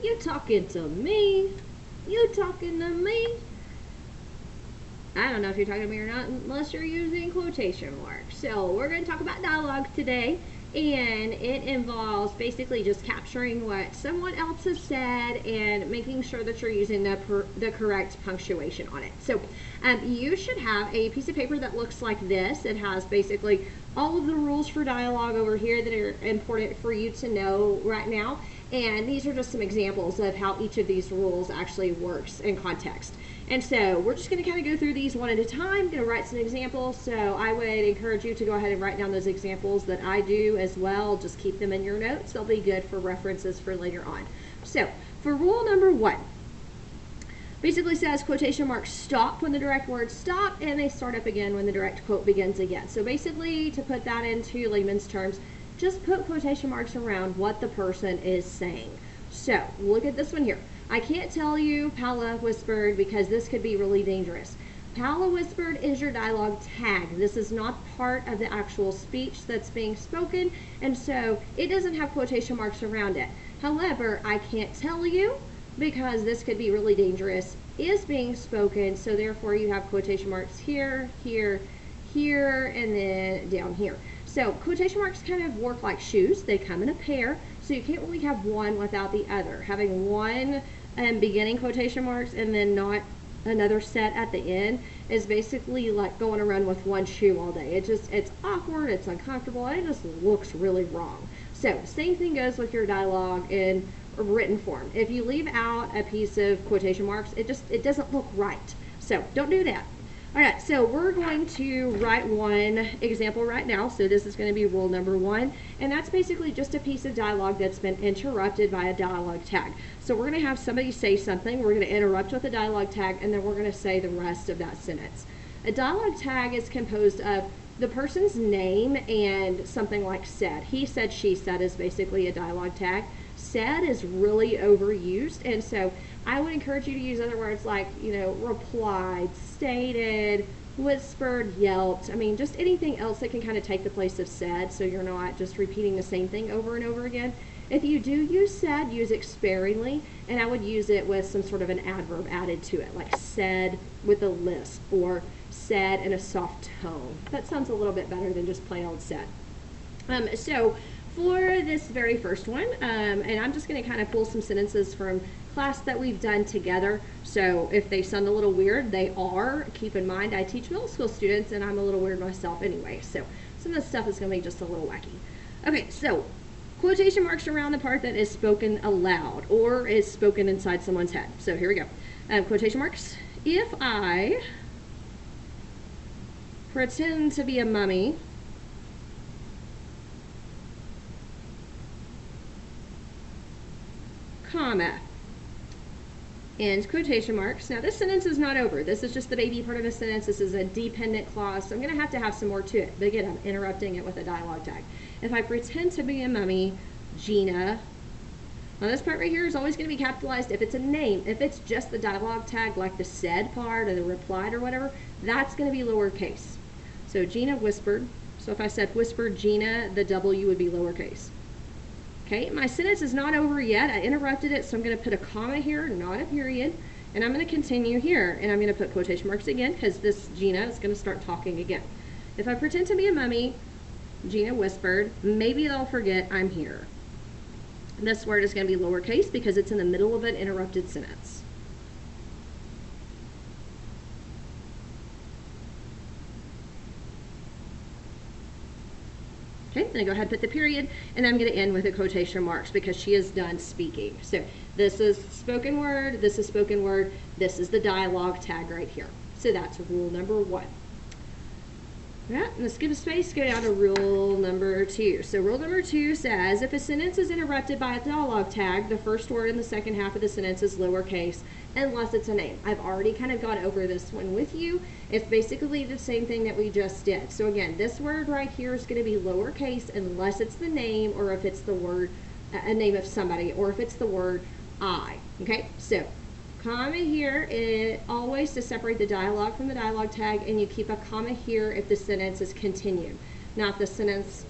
You talking to me? You talking to me? I don't know if you're talking to me or not unless you're using quotation marks. So we're going to talk about dialogue today, and it involves basically just capturing what someone else has said and making sure that you're using the correct punctuation on it. So you should have a piece of paper that looks like this. It has basically all of the rules for dialogue over here that are important for you to know right now. And these are just some examples of how each of these rules actually works in context. And so we're just going to kind of go through these one at a time. I'm going to write some examples. So I would encourage you to go ahead and write down those examples that I do as well. Just keep them in your notes. They'll be good for references for later on. So for rule number 1, basically says quotation marks stop when the direct words stop, and they start up again when the direct quote begins again. So basically, to put that into layman's terms, just put quotation marks around what the person is saying. So look at this one here. I can't tell you Paula whispered because this could be really dangerous. Paula whispered is your dialogue tag. This is not part of the actual speech that's being spoken, and so it doesn't have quotation marks around it. However, I can't tell you because this could be really dangerous is being spoken, so therefore you have quotation marks here, here, here, and then down here. So quotation marks kind of work like shoes. They come in a pair, so you can't really have one without the other. Having one beginning quotation marks and then not another set at the end is basically like going around with one shoe all day. It's awkward, it's uncomfortable, and it just looks really wrong. So same thing goes with your dialogue in written form. If you leave out a piece of quotation marks, it doesn't look right. So don't do that. All right, so we're going to write one example right now. So this is going to be rule number 1, and that's basically just a piece of dialogue that's been interrupted by a dialogue tag. So we're going to have somebody say something, we're going to interrupt with a dialogue tag, and then we're going to say the rest of that sentence. A dialogue tag is composed of the person's name and something like said. He said, she said is basically a dialogue tag. Said is really overused, and so I would encourage you to use other words like, replied, stated, whispered, yelped. I mean, just anything else that can kind of take the place of said, so you're not just repeating the same thing over and over again. If you do use said, use it sparingly, and I would use it with some sort of an adverb added to it, like said with a lisp, or said in a soft tone. That sounds a little bit better than just plain old said. So for this very first one, and I'm just going to kind of pull some sentences from class that we've done together. So if they sound a little weird, they are. Keep in mind, I teach middle school students, and I'm a little weird myself anyway. So some of this stuff is going to be just a little wacky. Okay, so quotation marks around the part that is spoken aloud or is spoken inside someone's head. So here we go. Quotation marks. If I pretend to be a mummy, comma, and quotation marks. Now this sentence is not over. This is just the baby part of a sentence. This is a dependent clause, so I'm going to have some more to it. But again, I'm interrupting it with a dialogue tag. If I pretend to be a mummy, Gina. Now this part right here is always going to be capitalized if it's a name. If it's just the dialogue tag, like the said part or the replied or whatever, that's going to be lowercase. So Gina whispered. So if I said whispered Gina, the W would be lowercase. Okay, my sentence is not over yet. I interrupted it, so I'm going to put a comma here, not a period, and I'm going to continue here, and I'm going to put quotation marks again because this Gina is going to start talking again. If I pretend to be a mummy, Gina whispered, maybe they'll forget I'm here. This word is going to be lowercase because it's in the middle of an interrupted sentence. Okay, I'm going to go ahead and put the period, and I'm going to end with the quotation marks because she is done speaking. So this is spoken word, this is spoken word, this is the dialogue tag right here. So that's rule number 1. All right, let's give a space, go down to rule number 2. So rule number 2 says, if a sentence is interrupted by a dialogue tag, the first word in the second half of the sentence is lowercase, unless it's a name. I've already kind of gone over this one with you. It's basically the same thing that we just did. So again, this word right here is going to be lowercase unless it's the name, or if it's the word, a name of somebody, or if it's the word I. Okay, so comma here is always to separate the dialogue from the dialogue tag, and you keep a comma here if the sentence is continued. Now if the sentence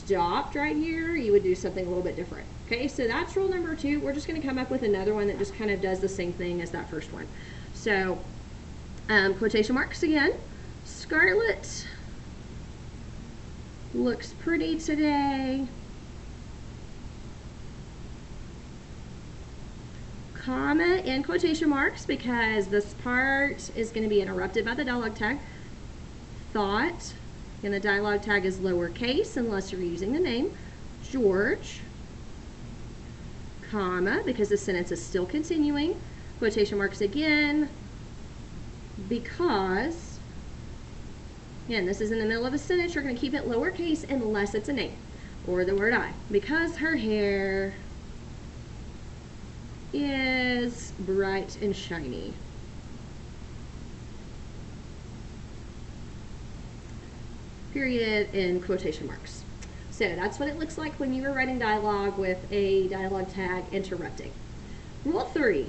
stopped right here, you would do something a little bit different. Okay, so that's rule number 2. We're just going to come up with another one that just kind of does the same thing as that first one. So, quotation marks again. Scarlett looks pretty today. Comma and quotation marks because this part is going to be interrupted by the dialogue tag. Thought, and the dialogue tag is lowercase unless you're using the name. George, comma, because the sentence is still continuing. Quotation marks again, because, again, this is in the middle of a sentence. You're going to keep it lowercase unless it's a name or the word I. Because her hair is bright and shiny. Period in quotation marks. So that's what it looks like when you are writing dialogue with a dialogue tag interrupting. Rule 3.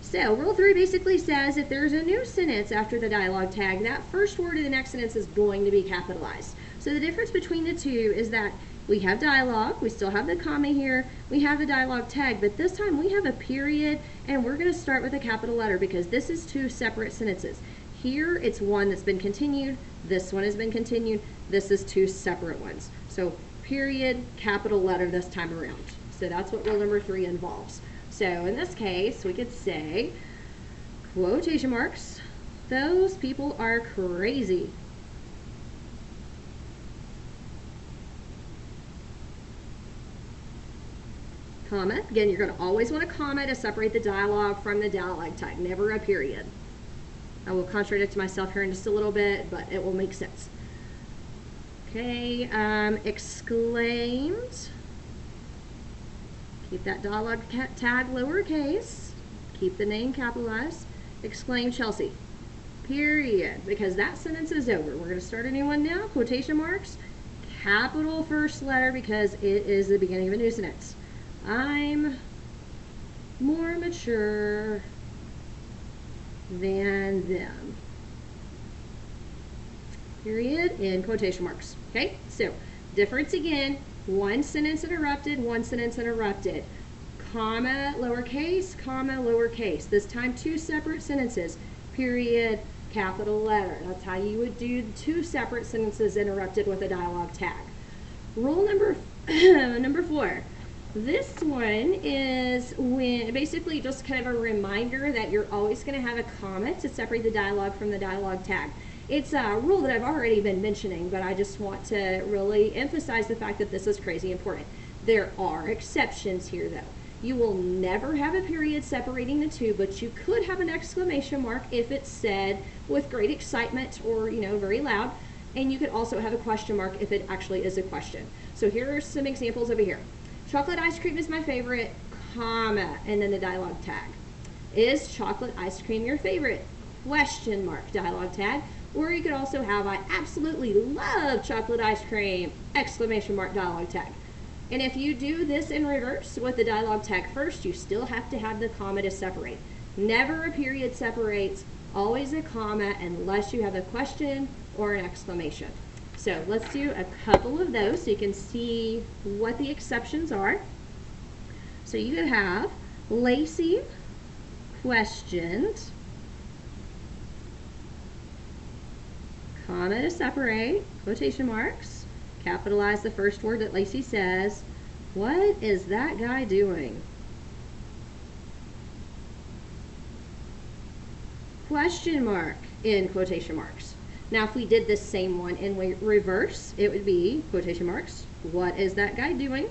So rule 3 basically says if there's a new sentence after the dialogue tag, that first word in the next sentence is going to be capitalized. So the difference between the two is that we have dialogue, we still have the comma here, we have the dialogue tag, but this time we have a period and we're going to start with a capital letter because this is 2 separate sentences. Here it's one that's been continued, this one has been continued, this is 2 separate ones. So period, capital letter this time around. So that's what rule number 3 involves. So in this case, we could say, quotation marks, those people are crazy. Comma. Again, you're going to always want a comma to separate the dialogue from the dialogue tag, never a period. I will contradict myself here in just a little bit, but it will make sense. Okay, exclaimed. Keep that dialogue tag lowercase. Keep the name capitalized. Exclaimed Chelsea. Period. Because that sentence is over. We're going to start a new one now. Quotation marks. Capital first letter because it is the beginning of a new sentence. I'm more mature than them. Period in quotation marks. Okay, so difference again. One sentence interrupted, one sentence interrupted. Comma, lowercase. This time 2 separate sentences. Period, capital letter. That's how you would do 2 separate sentences interrupted with a dialogue tag. Rule number 4. This one is when basically just kind of a reminder that you're always going to have a comma to separate the dialogue from the dialogue tag. It's a rule that I've already been mentioning, but I just want to really emphasize the fact that this is crazy important. There are exceptions here, though. You will never have a period separating the two, but you could have an exclamation mark if it's said with great excitement or, very loud. And you could also have a question mark if it actually is a question. So here are some examples over here. Chocolate ice cream is my favorite, comma, and then the dialogue tag. Is chocolate ice cream your favorite? Question mark, dialogue tag. Or you could also have, I absolutely love chocolate ice cream, exclamation mark, dialogue tag. And if you do this in reverse with the dialogue tag first, you still have to have the comma to separate. Never a period separates, always a comma unless you have a question or an exclamation. So let's do a couple of those so you can see what the exceptions are. So you could have Lacey questioned, comma to separate, quotation marks, capitalize the first word that Lacey says. What is that guy doing? Question mark in quotation marks. Now if we did this same one in reverse, it would be quotation marks. What is that guy doing?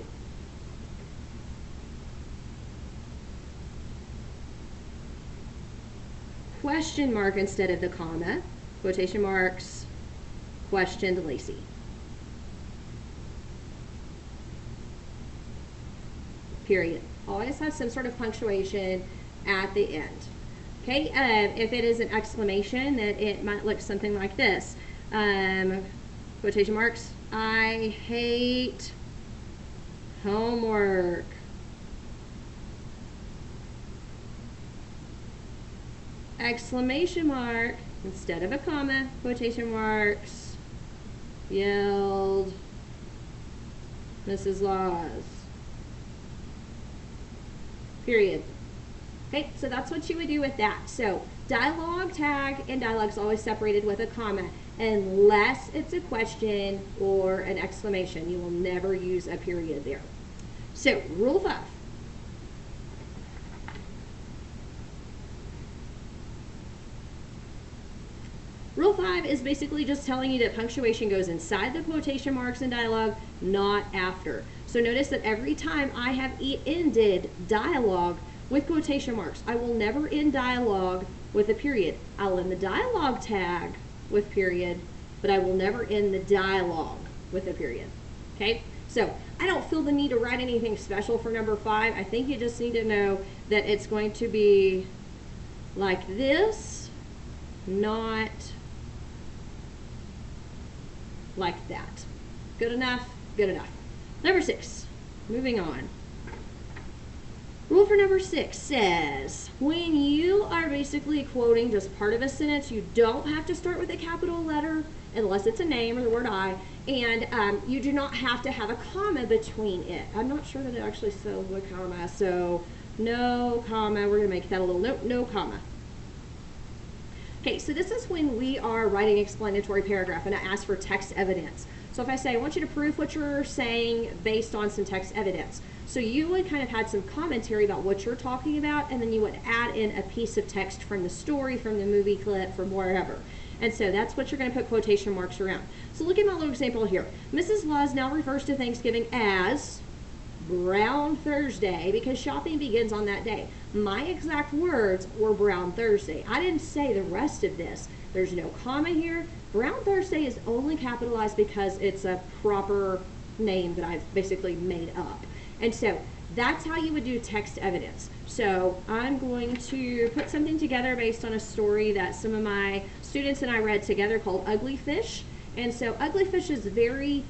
Question mark instead of the comma. Quotation marks. Questioned Lacey. Period. Always have some sort of punctuation at the end. Okay, if it is an exclamation, then it might look something like this. Quotation marks. I hate homework. Exclamation mark instead of a comma. Quotation marks. yelled Mrs. Laws. Period. Okay, so that's what you would do with that. So dialogue tag and dialogue is always separated with a comma unless it's a question or an exclamation. You will never use a period there. So rule 5. Rule 5 is basically just telling you that punctuation goes inside the quotation marks in dialogue, not after. So notice that every time I have ended dialogue with quotation marks, I will never end dialogue with a period. I'll end the dialogue tag with period, but I will never end the dialogue with a period. Okay? So I don't feel the need to write anything special for number 5. I think you just need to know that it's going to be like this, not like that. Good enough? Good enough. Number 6, moving on. Rule for number 6 says, when you are basically quoting just part of a sentence, you don't have to start with a capital letter unless it's a name or the word I, and you do not have to have a comma between it. I'm not sure that it actually says a comma, so no comma. We're going to make that a little note, no comma. Okay, so this is when we are writing explanatory paragraph and I ask for text evidence. So if I say, I want you to prove what you're saying based on some text evidence. So you would kind of had some commentary about what you're talking about, and then you would add in a piece of text from the story, from the movie clip, from wherever. And so that's what you're going to put quotation marks around. So look at my little example here. Mrs. Laws now refers to Thanksgiving as Brown Thursday because shopping begins on that day. My exact words were Brown Thursday. I didn't say the rest of this. There's no comma here. Brown Thursday is only capitalized because it's a proper name that I've basically made up. And so that's how you would do text evidence. So I'm going to put something together based on a story that some of my students and I read together called Ugly Fish. And so Ugly Fish is very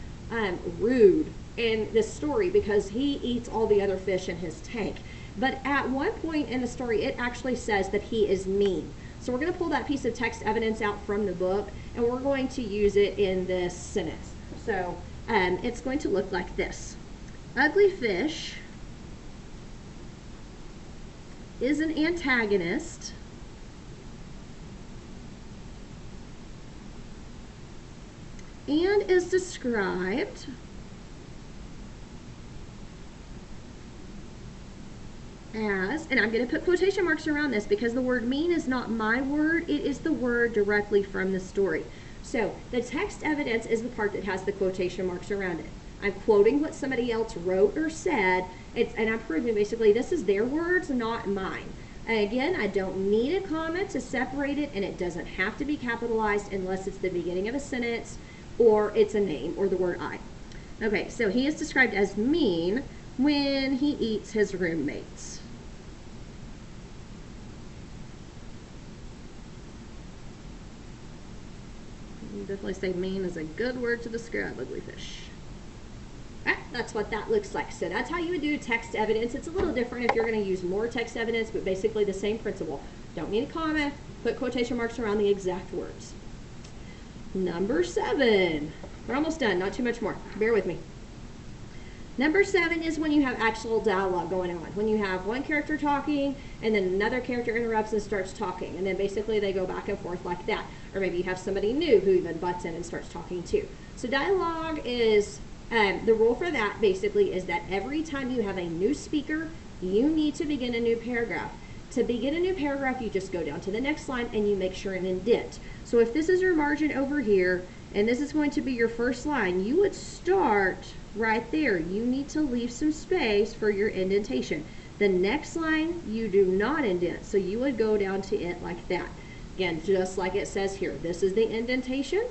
rude in this story because he eats all the other fish in his tank. But at one point in the story, it actually says that he is mean. So we're going to pull that piece of text evidence out from the book, and we're going to use it in this sentence. So it's going to look like this. Ugly Fish is an antagonist and is described as, and I'm going to put quotation marks around this because the word mean is not my word, it is the word directly from the story. So the text evidence is the part that has the quotation marks around it. I'm quoting what somebody else wrote or said, and I'm proving basically this is their words, not mine. And again, I don't need a comma to separate it, and it doesn't have to be capitalized unless it's the beginning of a sentence or it's a name or the word I. Okay, so he is described as mean when he eats his roommates. Definitely say mean is a good word to describe Ugly Fish. That's what that looks like. So that's how you would do text evidence. It's a little different if you're going to use more text evidence, but basically the same principle. Don't need a comma, put quotation marks around the exact words. Number 7. We're almost done, not too much more. Bear with me. Number 7 is when you have actual dialogue going on. When you have one character talking and then another character interrupts and starts talking. And then basically they go back and forth like that. Or maybe you have somebody new who even butts in and starts talking too. So dialogue is, the rule for that basically is that every time you have a new speaker, you need to begin a new paragraph. To begin a new paragraph, you just go down to the next line and you make sure an indent. So if this is your margin over here, and this is going to be your first line, you would start right there. You need to leave some space for your indentation. The next line, you do not indent, so you would go down to it like that. Again, just like it says here, this is the indentation.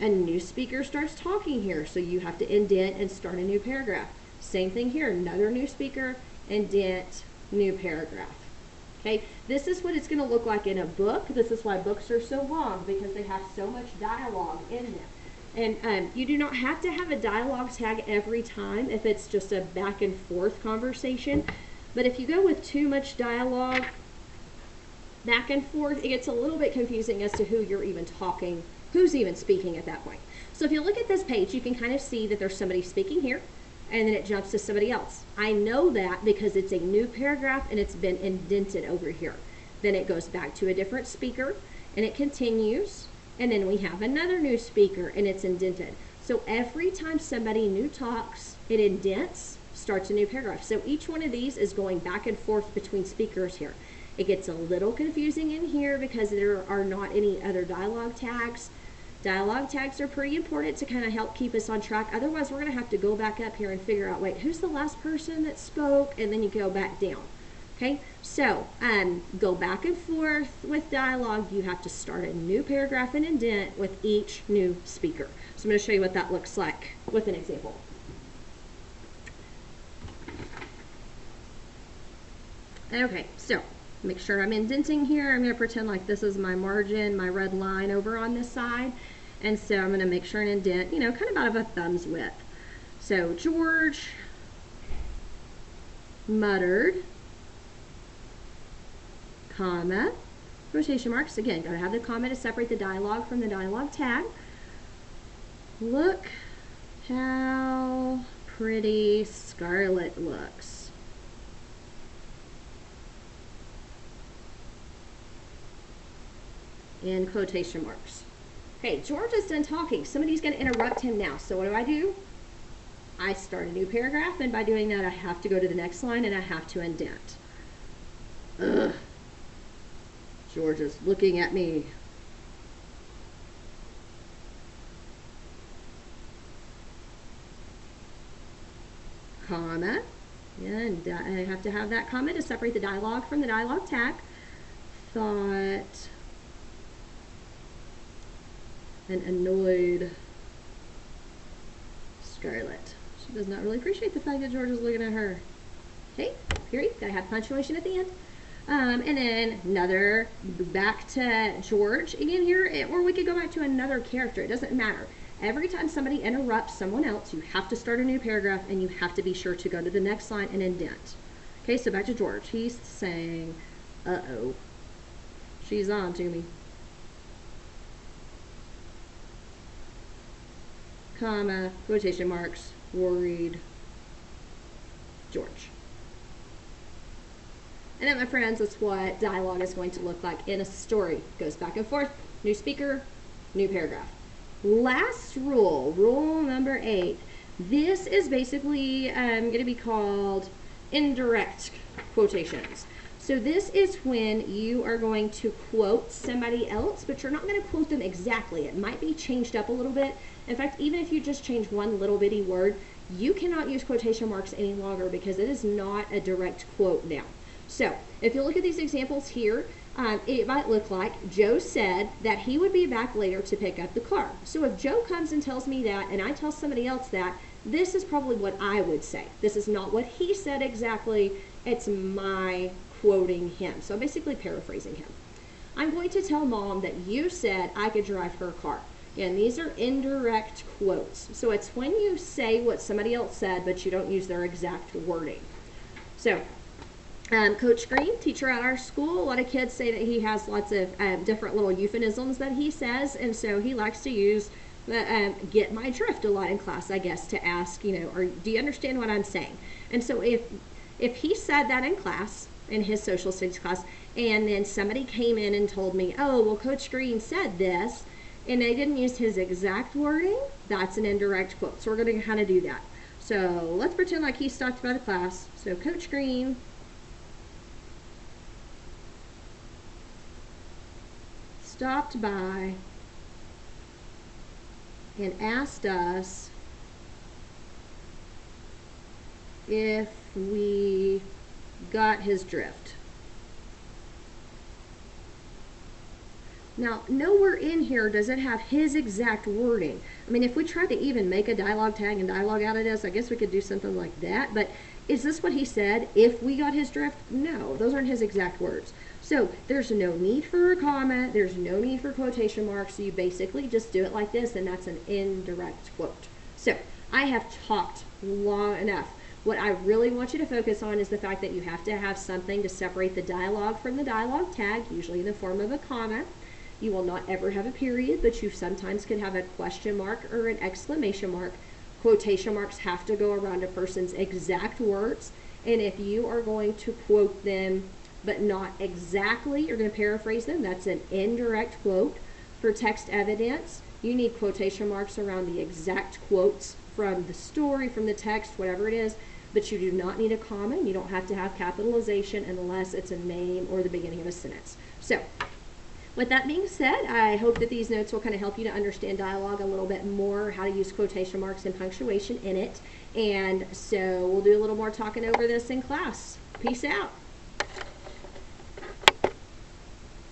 A new speaker starts talking here, so you have to indent and start a new paragraph. Same thing here, another new speaker, indent, new paragraph. Okay, this is what it's going to look like in a book. This is why books are so long, because they have so much dialogue in them. And you do not have to have a dialogue tag every time if it's just a back and forth conversation. But if you go with too much dialogue back and forth, it gets a little bit confusing as to who you're even talking who's even speaking at that point. So if you look at this page, you can kind of see that there's somebody speaking here, and then it jumps to somebody else. I know that because it's a new paragraph and it's been indented over here. Then it goes back to a different speaker and it continues, and then we have another new speaker and it's indented. So every time somebody new talks, it indents, starts a new paragraph. So each one of these is going back and forth between speakers here. It gets a little confusing in here because there are not any other dialogue tags. Dialogue tags are pretty important to kind of help keep us on track. Otherwise, we're going to have to go back up here and figure out, wait, who's the last person that spoke? And then you go back down. Okay, so go back and forth with dialogue. You have to start a new paragraph and indent with each new speaker. So I'm going to show you what that looks like with an example. Okay, so make sure I'm indenting here. I'm going to pretend like this is my margin, my red line over on this side. And so I'm going to make sure and indent, kind of out of a thumb's width. So George muttered, comma, quotation marks. Again, got to have the comma to separate the dialogue from the dialogue tag. Look how pretty Scarlett looks. In quotation marks. Okay, George is done talking. Somebody's going to interrupt him now. So what do? I start a new paragraph, and by doing that, I have to go to the next line and I have to indent. Ugh. George is looking at me. Comma. And I have to have that comma to separate the dialogue from the dialogue tag. Thought an annoyed Scarlett. She does not really appreciate the fact that George is looking at her. Okay, period. Gotta have punctuation at the end. And then another, back to George again here, or we could go back to another character. It doesn't matter. Every time somebody interrupts someone else, you have to start a new paragraph and you have to be sure to go to the next line and indent. Okay, so back to George. He's saying, uh-oh, she's on to me. Comma, quotation marks, worried George. And then, my friends, that's what dialogue is going to look like in a story. Goes back and forth, new speaker, new paragraph. Last rule, rule number 8. This is basically going to be called indirect quotations. So this is when you are going to quote somebody else, but you're not going to quote them exactly. It might be changed up a little bit. In fact, even if you just change one little bitty word, you cannot use quotation marks any longer because it is not a direct quote now. So if you look at these examples here, it might look like Joe said that he would be back later to pick up the car. So if Joe comes and tells me that and I tell somebody else that, this is probably what I would say. This is not what he said exactly. It's my quoting him. So I'm basically paraphrasing him. I'm going to tell Mom that you said I could drive her car. Again, these are indirect quotes. So it's when you say what somebody else said, but you don't use their exact wording. So Coach Green, teacher at our school, a lot of kids say that he has lots of different little euphemisms that he says, and so he likes to use get my drift a lot in class, I guess, to ask, or do you understand what I'm saying? And so if he said that in class, in his social studies class, and then somebody came in and told me, oh, well, Coach Green said this, and they didn't use his exact wording, that's an indirect quote. So we're going to kind of do that. So let's pretend like he stopped by the class. So Coach Green stopped by and asked us if we got his drift. Now, nowhere in here does it have his exact wording. I mean, if we tried to even make a dialogue tag and dialogue out of this, I guess we could do something like that. But is this what he said, if we got his drift? No, those aren't his exact words. So there's no need for a comma. There's no need for quotation marks. So you basically just do it like this, and that's an indirect quote. So I have talked long enough. What I really want you to focus on is the fact that you have to have something to separate the dialogue from the dialogue tag, usually in the form of a comma. You will not ever have a period, but you sometimes can have a question mark or an exclamation mark. Quotation marks have to go around a person's exact words, and if you are going to quote them but not exactly, you're going to paraphrase them, that's an indirect quote. For text evidence, you need quotation marks around the exact quotes from the story, from the text, whatever it is, but you do not need a comma. You don't have to have capitalization unless it's a name or the beginning of a sentence. So, with that being said, I hope that these notes will kind of help you to understand dialogue a little bit more, how to use quotation marks and punctuation in it. And so we'll do a little more talking over this in class. Peace out.